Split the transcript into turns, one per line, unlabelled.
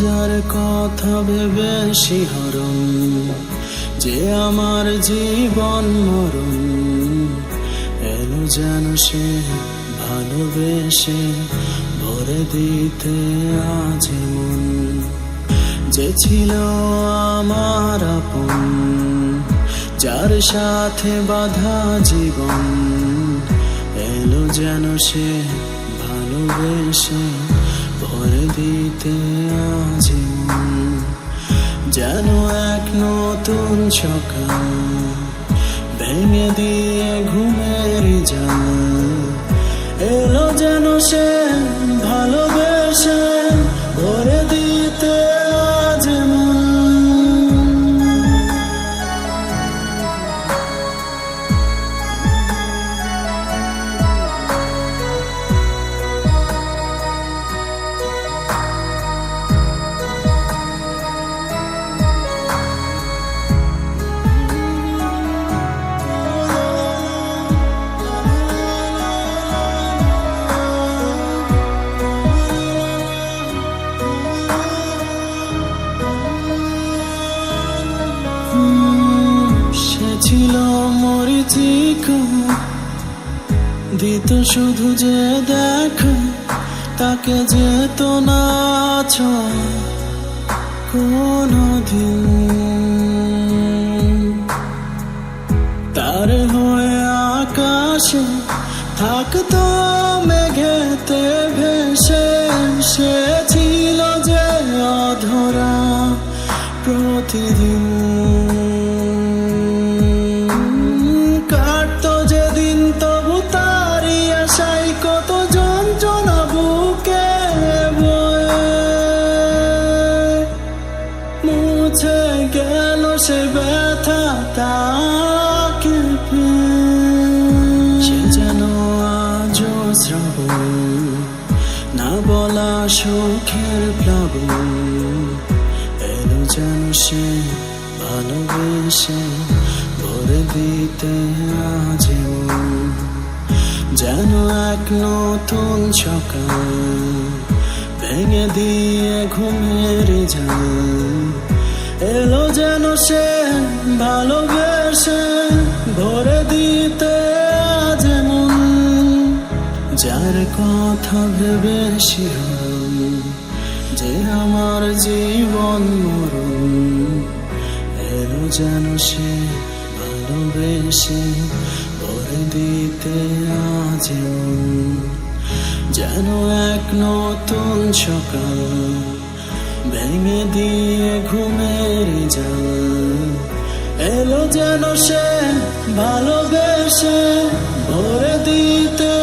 যার কথা ভেবে শিহরণ, যে আমার জীবন মরণ, এলো যেন সে ভালোবেসে ভরে দিতে আজ মন। যে ছিল আমার আপন, যার সাথে বাঁধা জীবন, এলো যেন সে ভালোবেসে ভরে দিতে আজ মন। যেন এক নতুন সকাল ভেঙে দিয়ে ঘুমের জাল, এলো যেন সে ভালোবেসে ভরে দিতে আজ মন। সে ছিল মরিচিকা, দিত শুধু যে দেখা, তাকে যেত না কোনদিন। তার হয়ে আকাশে থাকতো মেঘেতে ভেসে, সে ছিল যে অধরা প্রতিদিন। কাটতো যেদিন তবু তারই আশায় কত যন্ত্রণা বুকে বয়ে, মুছে গেল সে ব্যথা তাকে সে যেন আজও শ্রাবণ, না বলা সুখের প্লাবন, এলো যেন সে ভালোবেসে ভরে দিতে আজ মন। যেন এক নতুন সকাল ভেঙে দিয়ে ঘুমের জাল, এলো যেন সে ভালোবেসে ভরে দিতে আজ মন। যার কথা ভেবে শিহরণ, যে আমার জীবন মরণ, এলো যেন সে ভালোবেসে ভরে দিতে আজ মন। যেন এক নতুন সকাল ভেঙে দিয়ে ঘুমের জাল, এলো যেন সে ভালোবেসে ভরে দিতে